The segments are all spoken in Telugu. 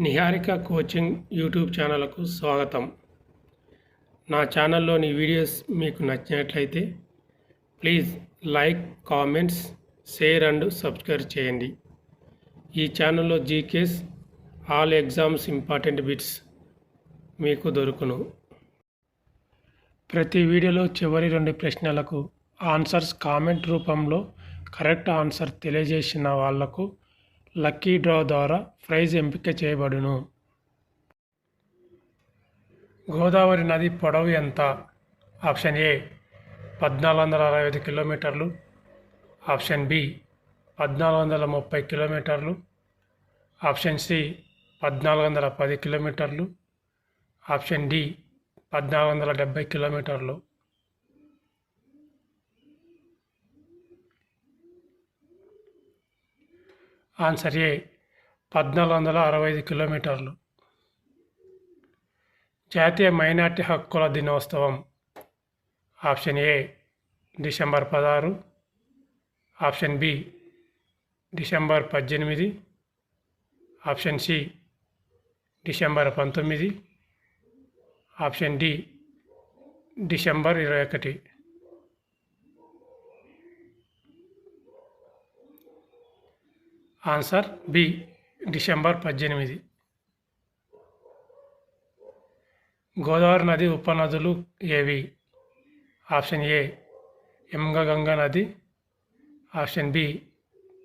నిహారిక కోచింగ్ యూట్యూబ్ ఛానల్కు స్వాగతం. నా ఛానల్లోని వీడియోస్ మీకు నచ్చినట్లయితే please like, comments, share and subscribe చేయండి. ఈ ఛానల్లో GK's, all exams important bits మీకు దొరుకును. ప్రతి వీడియోలో చివరి 2 ప్రశ్నలకు ఆన్సర్స్ కామెంట్ రూపంలో కరెక్ట్ ఆన్సర్ తెలియజేసిన వాళ్లకు లక్కీ డ్రా ద్వారా ప్రైజ్ ఎంపిక చేయబడును. గోదావరి నది పొడవు ఎంత? ఆప్షన్ ఏ 1465 కిలోమీటర్లు, ఆప్షన్ బి 1430 కిలోమీటర్లు, ఆప్షన్ సి 1410 కిలోమీటర్లు, ఆప్షన్ డి 1470 కిలోమీటర్లు. ఆన్సర్ ఏ 1465 కిలోమీటర్లు. జాతీయ మైనార్టీ హక్కుల దినోత్సవం. Option A December 16, option B December 18, option C December 19, option D December 21. Answer B December 18. Godavari నది ఉపనదులు ఏవి? ఆప్షన్ ఏ యమునగంగా నది, ఆప్షన్ బి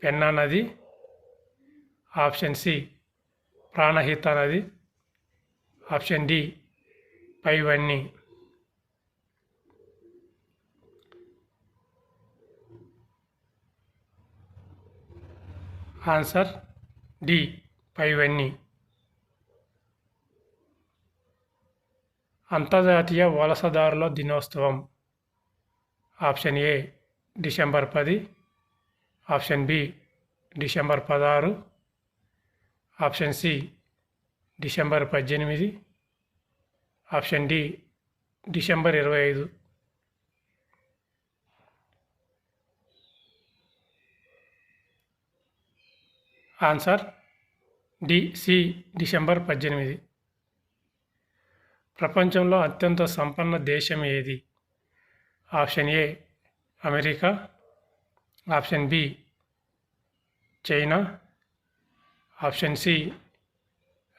పెన్నా నది, ఆప్షన్ సి ప్రాణహిత నది, ఆప్షన్ డి పైవన్నీ. ఆన్సర్ డి పైవన్నీ. అంతర్జాతీయ వలసదారుల దినోత్సవం. Option A December 10, option B December 16, option C December 18, option D December 25. Answer D C December 18. ప్రపంచంలో అత్యంత సంపన్న దేశం ఏది? Option A America, option B China, option C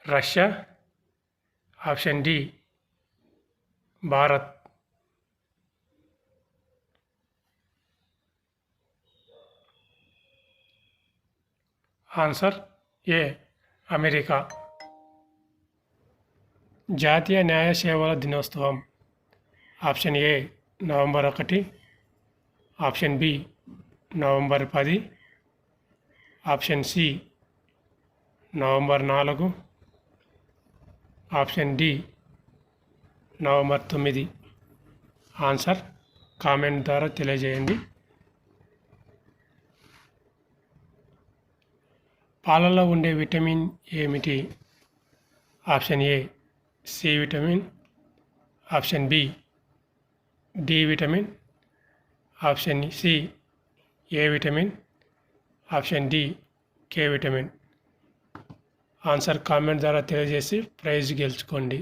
Russia, option D Bharat. Answer A America. జాతీయ న్యాయ సేవల దినోత్సవం. Option A November 1, option B November 10, option C November 4, option D November 9. Answer comment ద్వారా తెలియజేయండి. పాలలో ఉండే విటమిన్ ఏమిటి? Option A C vitamin, option B D vitamin, option C A vitamin, option D K vitamin. Answer comment ద్వారా తెలియజేసి ప్రైజ్ గెలుచుకోండి.